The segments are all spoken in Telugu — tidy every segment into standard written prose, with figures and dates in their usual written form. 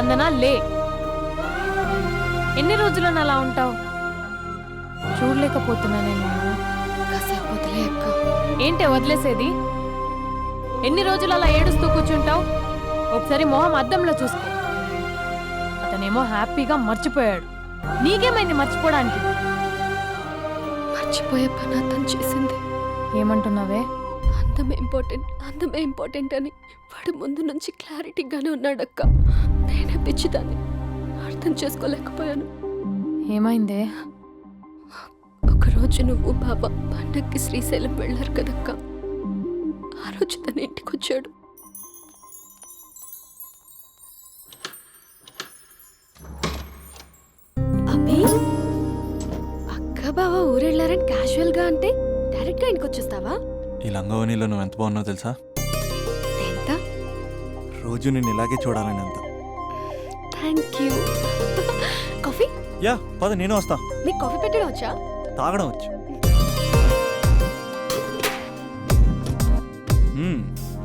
స్పందన లే. ఎన్ని రోజులను అలా ఉంటావు? చూడలేకపోతున్నా నేను. కాసేపు వదిలే అక్క. ఏంటే వదిలేసేది? ఎన్ని రోజులు అలా ఏడుస్తూ కూర్చుంటావు? ఒకసారి మొహం అద్దంలో చూసుకో. అతనేమో హ్యాపీగా మర్చిపోయాడు. నీకేమైంది మర్చిపోవడానికి? మర్చిపోయే పని అతను చేసింది. ఏమంటున్నావే? అందమే ఇంపార్టెంట్ అని వాడు ముందు నుంచి క్లారిటీగానే ఉన్నాడక్క. నేనే పిచ్చిదాన్ని, అర్థం చేసుకోలేకపోయాను. ఏమైందే? ఒకరోజు నువ్వు బాబా పండక్కి శ్రీశైలం వెళ్ళారు కదక్క. ఆ రోజు తన ఇంటికి వచ్చాడు. అభి, అక్క బావ ఊరెళ్ళారని క్యాజువల్ గా అంటే డైరెక్ట్ గా ఇంటికి వచ్చేస్తావా? ఈ లంగవనిలో నువ్వు ఎంత బాగున్నావు తెలుసా? ఎంత? రోజు నేను ఇలాగే చూడాలని అంత. Thank you. కాఫీ? యా పద, నేను వస్తా. నీకు కాఫీ పెట్టడం వచ్చా? తాగడం వచ్చు.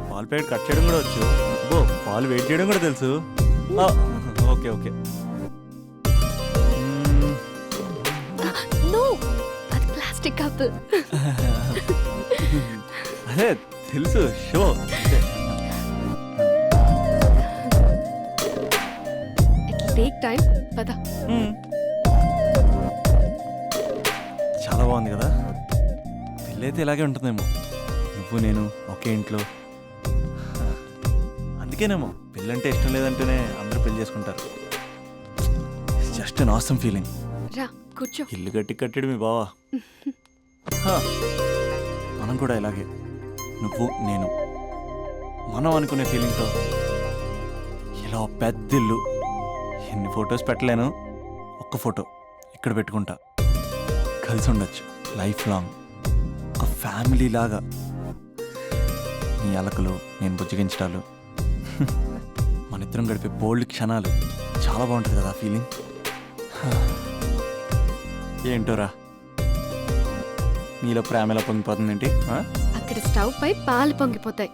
పాలు ప్యాకెట్ కట్ చేయడం కూడా వచ్చు. ఓ పాలు వెయిట్ చేయడం కూడా తెలుసు. Okay okay. నో, అది ప్లాస్టిక్ కప్. అదే తెలుసు, షో. It take time. పద. చాలా బాగుంది కదా. పెళ్ళైతే ఇలాగే ఉంటుందేమో, నువ్వు నేను ఒకే ఇంట్లో. అందుకేనేమో పెళ్ళంటే ఇష్టం లేదంటేనే అందరూ పెళ్లి చేసుకుంటారు. Just an awesome feeling. రా కూర్చో. ఇల్లు కట్టాడు మీ బావా. మనం కూడా ఇలాగే, నువ్వు నేను, మనం అనుకునే ఫీలింగ్తో ఇలా పెద్ద ఇల్లు. ఎన్ని ఫొటోస్ పెట్టలేను, ఒక్క ఫోటో ఇక్కడ పెట్టుకుంటా. కలిసి ఉండొచ్చు లైఫ్ లాంగ్, ఒక ఫ్యామిలీ లాగా. నీ అలకలు, నేను బుజ్జగించడాలు, మన ఇద్దరం గడిపే బోల్డ్ క్షణాలు. చాలా బాగుంటుంది కదా ఫీలింగ్. ఏంటోరా, నీలో ప్రేమ ఎలా పొంగిపోతుందేంటి? అక్కడ స్టవ్ పై పాలు పొంగిపోతాయి.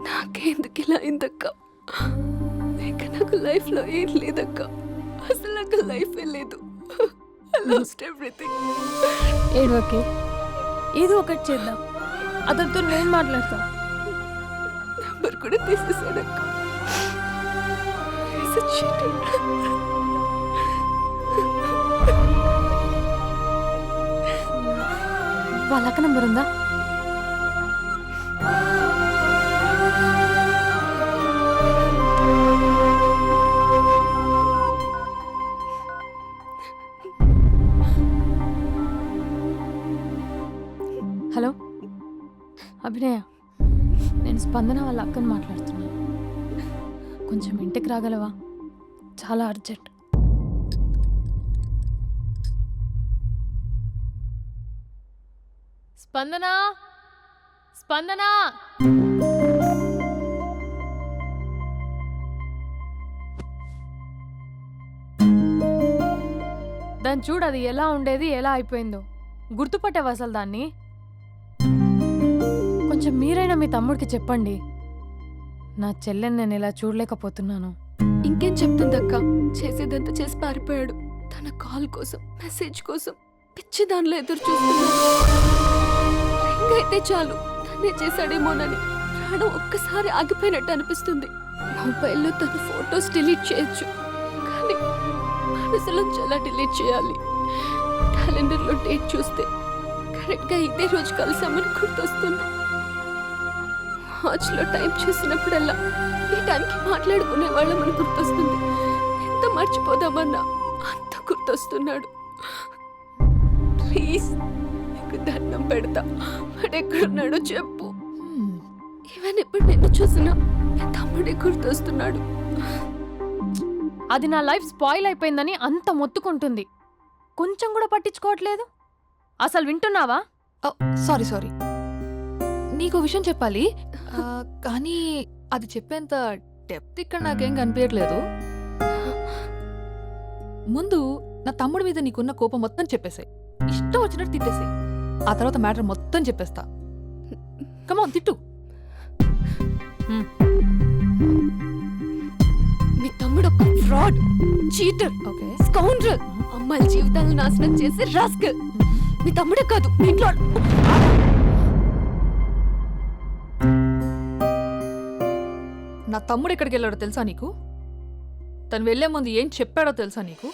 నాకెందుకు ఇలా అయిందక్క? ఇక నాకు లైఫ్ లో ఏం లేదక్క. అసలు నాకు లైఫే లేదు. I lost everything. ఏడవకే, ఏదో ఒకటి చేద్దాం. అతనితో నేను మాట్లాడతా. నంబర్ కూడా తీసేసాడక్క. He's a cheater. వాళ్ళక్క నంబర్ ఉందా? హలో అభినయ, నేను స్పందన వాళ్ళ అక్కని మాట్లాడుతున్నాను. కొంచెం ఇంటికి రాగలవా? చాలా అర్జెంట్. స్పందన, స్పందన. దాన్ని చూడు, అది ఎలా ఉండేది ఎలా అయిపోయిందో. గుర్తుపట్టావు అసలు దాన్ని? కొంచెం మీరైనా మీ తమ్ముడికి చెప్పండి. నా చెల్లెని నేను ఇలా చూడలేకపోతున్నాను. ఇంకేం చెప్తుందక్క? చేసేదంతా చేసి పారిపోయాడు. తన కాల్ కోసం, మెసేజ్ కోసం పిచ్చి దానిలో ఎదురు చూస్తున్నాడు. రింగ్ అయితే చాలు తనే చేశాడేమోనని ప్రాణం ఒక్కసారి ఆగిపోయినట్టు అనిపిస్తుంది. మొబైల్లో తన ఫొటోస్ డిలీట్ చేయొచ్చు, కానీ మనసులోంచి ఎలా డిలీట్ చేయాలి? క్యాలెండర్లో డేట్ చూస్తే కరెక్ట్గా ఇదే రోజు కలిసామని గుర్తొస్తుంది. వాచ్లో టైం చూసినప్పుడల్లా ఈ టైంకి మాట్లాడుకునే వాళ్ళమని గుర్తొస్తుంది. ఎంత మర్చిపోదామన్నా అంత గుర్తొస్తున్నాడు. ప్లీజ్ నీకు దండం పెడతా, వాడు ఎక్కడున్నాడో చెప్పు. ఈవెన్ ఇప్పుడు నిన్ను చూసినా తమ్ముడే గుర్తొస్తున్నాడు. అది నా లైఫ్ స్పాయిల్ అయిపోయిందని అంత మొత్తుకుంటుంది. కొంచెం కూడా పట్టించుకోవట్లేదు. అసలు వింటున్నావా? సారీ నీకు విషయం చెప్పాలి, కానీ అది చెప్పేంత డెప్త్ ఇక్కడ నాకేం కనిపించట్లేదు. ముందు నా తమ్ముడి మీద నీకున్న కోపం మొత్తం చెప్పేసాయి, ఇష్టం వచ్చినట్టు తిట్టేసాయి. ఆ తర్వాత మ్యాటర్ మొత్తం చెప్పేస్తా. కమాన్ తిట్టు. మీ తమ్ముడు ఒక ఫ్రాడ్, చీటర్, ఓకే స్కౌండ్రల్, అమ్మాయిల జీవితాలను నాశనం చేసి రాస్కల్. మీ తమ్ముడే కాదు, మీ ఇంట్లో నా తమ్ముడు ఎక్కడికి వెళ్ళాడో తెలుసా నీకు? తను వెళ్లే ముందు ఏం చెప్పాడో తెలుసా నీకు?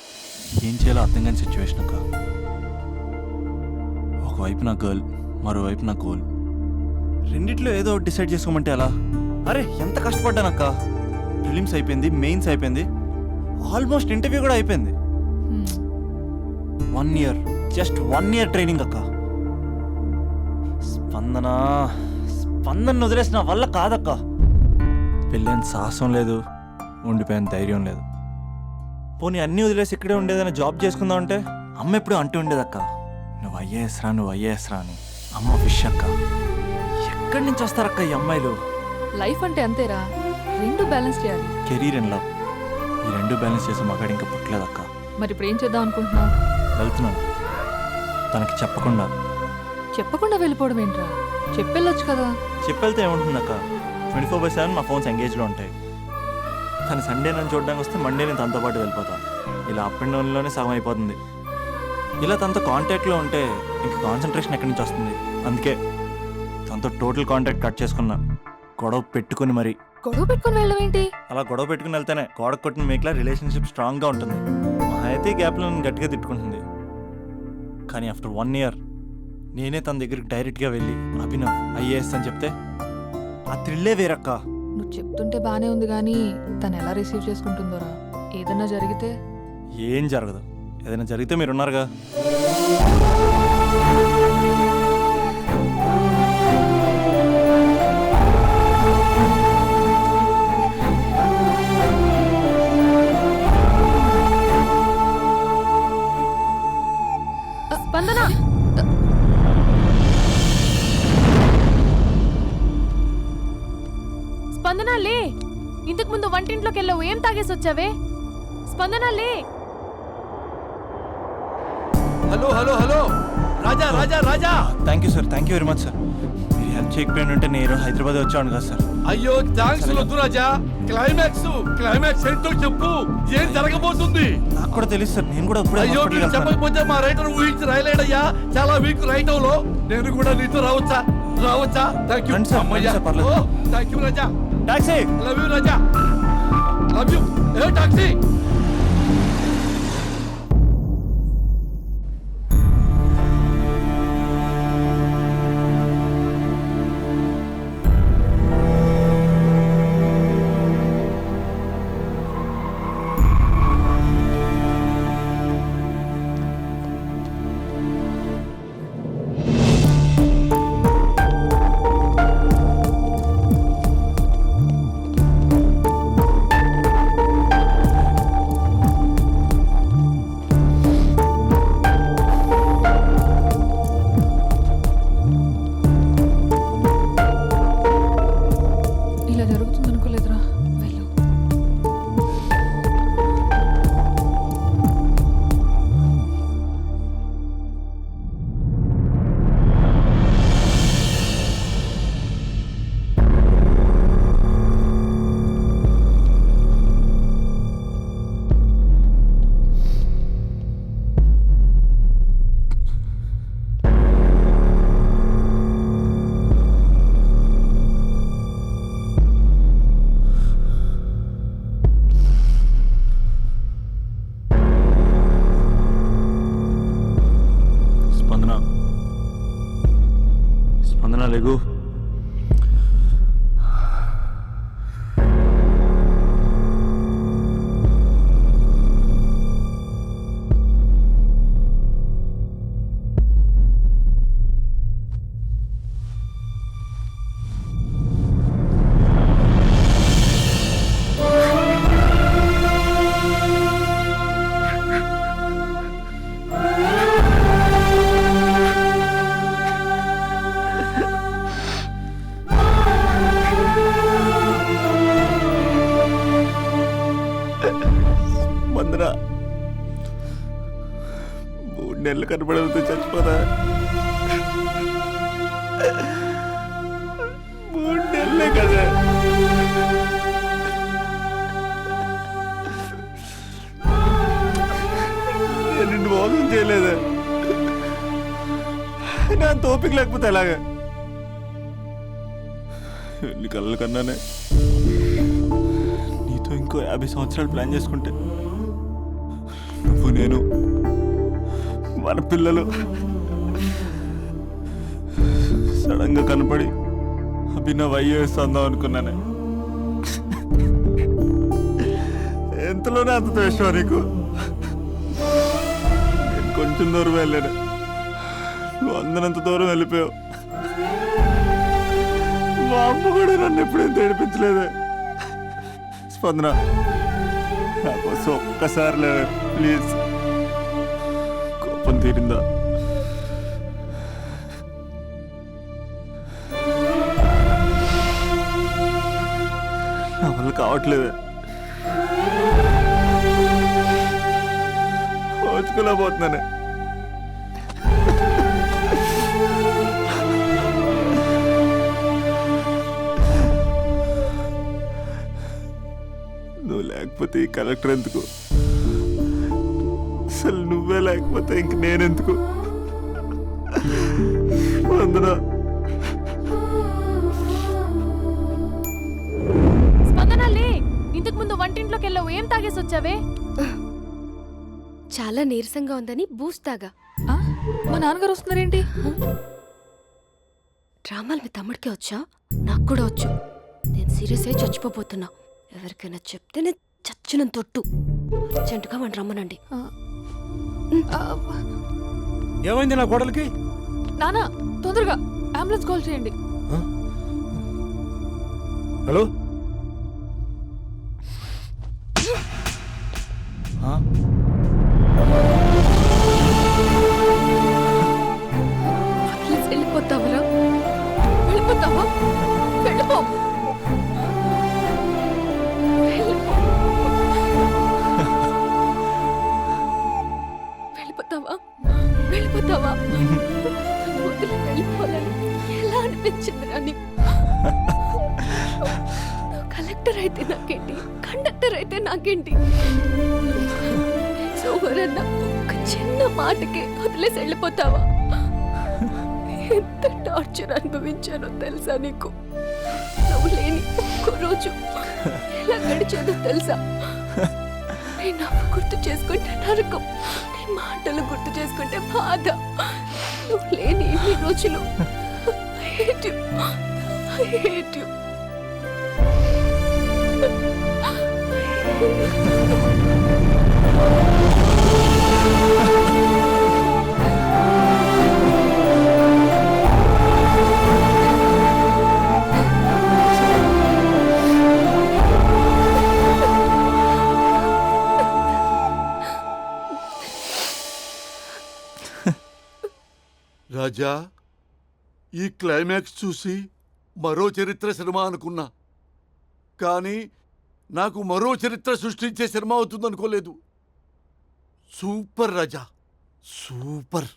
ఏం చేయాలో అర్థం కాని సిచ్యువేషన్ అక్క. ఒకవైపు నా గర్ల్, మరోవైపు నా గోల్. రెండిట్లో ఏదో ఒకటి డిసైడ్ చేసుకోమంటే ఎలా? అరే ఎంత కష్టపడ్డానక్క. ఫిలిమ్స్ అయిపోయింది, మెయిన్స్ అయిపోయింది, ఆల్మోస్ట్ ఇంటర్వ్యూ కూడా అయిపోయింది. 1 year, జస్ట్ 1 year ట్రైనింగ్ అక్క. స్పందన వదిలేసిన వల్ల కాదక్క. పెళ్ళైన సాహసం లేదు, ఉండిపోయిన ధైర్యం లేదు. పోనీ అన్నీ వదిలేసి ఇక్కడే ఉండేదైనా జాబ్ చేసుకుందాం అంటే అమ్మ ఎప్పుడు అంటూ ఉండేదక్క, నువ్వు ఐఏఎస్ రా అని. అమ్మ ఫిష్ అక్క. ఎక్కడి నుంచి వస్తారక్క ఈ అమ్మాయిలు? లైఫ్ అంటే అంతేరా, రెండు బ్యాలెన్స్ చేయాలి. కెరీర్ అండ్ లవ్, ఈ రెండు బ్యాలెన్స్ చేసే మగాడు ఇంకా పుట్టలేదక్క. మరి ఇప్పుడు ఏం చేద్దాం అనుకుంటున్నావు? వెళ్తున్నాను, తనకి చెప్పకుండా వెళ్ళిపోవడం ఏంట్రా? చెప్పెళ్ళొచ్చు కదా. చెప్పెళ్తే ఏముంటుందక్క, 24/7 నా ఫోన్స్ ఎంగేజ్లో ఉంటాయి. తను సండే నన్ను చూడడానికి వస్తే మండే నేను తనతో పాటు వెళ్ళిపోతాను. ఇలా అప్ అండ్ డౌన్లోనే సగం అయిపోతుంది. ఇలా తనతో కాంటాక్ట్లో ఉంటే ఇంక కాన్సన్ట్రేషన్ ఎక్కడి నుంచి వస్తుంది? అందుకే తనతో టోటల్ కాంటాక్ట్ కట్ చేసుకున్నా, గొడవ పెట్టుకుని మరి. గొడవ పెట్టుకుని వెళ్ళడం ఏంటి? అలా గొడవ పెట్టుకుని వెళ్తేనే గోడ కొట్టిన మేకలా రిలేషన్షిప్ స్ట్రాంగ్గా ఉంటుంది. మా అయితే గ్యాప్లో నన్ను గట్టిగా తిట్టుకుంటుంది. కానీ ఆఫ్టర్ 1 year నేనే తన దగ్గరికి డైరెక్ట్గా వెళ్ళి అభినవ్ ఐఏఎస్ అని చెప్తే ఆ థ్రిల్లే వేరక్క. నువ్వు చెప్తుంటే బానే ఉంది, కానీ తను ఎలా రిసీవ్ చేసుకుంటుందోరా? ఏదన్నా జరిగితే? ఏం జరగదు, ఏదైనా జరిగితే మీరున్నారుగా. స్పందన, స్పందన లే. ఇంతకు ముందు వంటింట్లోకి వెళ్ళావు, ఏం తాగేసి వచ్చావే? స్పందన లే. Hello hello hello Raja Raja Raja. Thank you sir, thank you very much sir. మీరు హెల్ప్ చేయకపోయిన ఉంటే నేను హైదరాబాద్ వచ్చాను కదా సార్. అయ్యో థ్యాంక్స్ వద్దు రాజా. క్లైమాక్స్ ఏంటో చెప్పు, ఏం జరగబోతుంది? నాకు కూడా తెలుసు సార్, నేను కూడా అయ్యో మీరు చెప్పకపోతే మా రైటర్ ఊహించి రాయలేడయ్యా. చాలా వీక్ రైటవ్ లో నేను కూడా నీతో రావచ్చా? థ్యాంక్ యూ రండి సార్, అమ్మయ్యా. రండి సార్, పర్లేదు. Thank you Raja. Taxi. Love you Raja, love you. A taxi. స్పందన లేగు. స్పందన 3 నెలలు కనపడకపోతే చచ్చిపోదా? 3 నెలలే కదా. నేను నిన్ను మోసం చేయలేదా? నా అంత ఓపిక లేకపోతే ఎలాగా? ఎన్ని కళ్ళ కన్నానే నీతో ఇంకో 50 సంవత్సరాలు ప్లాన్ చేసుకుంటే నువ్వు నేను మన పిల్లలు సడన్ గా కనపడి అభినవ్ ఐఏఎస్ అందాం అనుకున్నానే. ఎంతలోనే అంత ద్వేషం నీకు. నేను కొంచెం దూరం వెళ్ళాను, నువ్వు అందనంత దూరం వెళ్ళిపోయావు. మా అమ్మ కూడా నన్ను ఎప్పుడేం తేడిపించలేదే. స్పందన నా కోసం ఒక్కసారి లేవే ప్లీజ్. కోపం తీరిందా? నా వల్ల కావట్లేదే. ఓచుకోలేకపోతున్నానే. నువ్వు లేకపోతే ఈ కలెక్టర్ ఎందుకు? అసలు నువ్వే లేకపోతే ఇంక నేనెందుకు? స్పందన స్పందన లే, ఇంతకు ముందు వంటింట్లోకి వెళ్ళావు, ఏం తాగేసి వచ్చావే? చాలా నీరసంగా ఉందని బూస్ట్ తాగా. ఆ? మా నాన్నగారు వస్తున్నారేంటి? డ్రామాలు మీ తమ్ముడికే వచ్చా? నాకు కూడా వచ్చు. నేను సీరియస్ అయి చచ్చిపోతున్నా. ఎవరికైనా చెప్తే నేను చచ్చిన తొట్టు. అర్జెంటుగా మన రమ్మనండి. ఆ, ఏమైంది నా కోడలికి? నాన్న తొందరగా అంబులెన్స్ కాల్ చేయండి. హలో, ప్లీజ్ వెళ్ళిపోతావరా? వెళ్ళిపోతావా? వెళ్ళిపో. వెళ్ళిపోతావా? వెళ్ళిపోతావా? వదిలి వెళ్ళిపోవాలని ఎలా అనిపించిందిరా నీకు? నువ్వు కలెక్టర్ అయితే నాకేంటి, కండక్టర్ అయితే నాకేంటి? సోమరన్న ఒక చిన్న మాటకే వదిలేసి వెళ్ళిపోతావా? ఎంత టార్చర్ అనుభవించానో తెలుసా నీకు? నువ్వు లేని ఒక్క రోజు ఎలా గడిచేదో తెలుసా? నీ నవ్వు గుర్తు చేసుకుంటే నరకం, నీ మాటలు గుర్తు చేసుకుంటే బాధ. నువ్వు లేని ఇన్ని రోజులు I hate you. I hate you. రాజా, ఈ క్లైమాక్స్ చూసి మరో చరిత్ర సినిమా అనుకున్నా, కానీ నాకు మరో చరిత్ర సృష్టించే సినిమా అవుతుంది అనుకోలేదు. సూపర్ రాజా, సూపర్.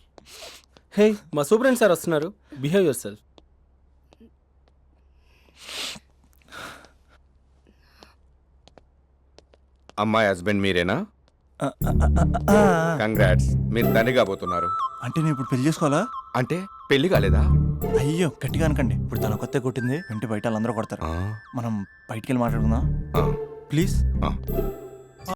హే, మా సూపరింటెండెంట్ సార్ వస్తున్నారు. Behave your self. అమ్మాయి హస్బెండ్ మీరేనా? కంగ్రాట్స్, మీరు తండ్రి కాబోతున్నారు. అంటే నేను ఇప్పుడు పెళ్లి చేసుకోవాలా? అంటే పెళ్లి కాలేదా? అయ్యో గట్టిగా అనకండి. ఇప్పుడు తన కొత్త కొట్టింది, ఇంటి బయట వాళ్ళందరూ కొడతారు. ఆ, మనం బయటికి వెళ్ళి మాట్లాడుకుందాం ఆ, ప్లీజ్. ఆ.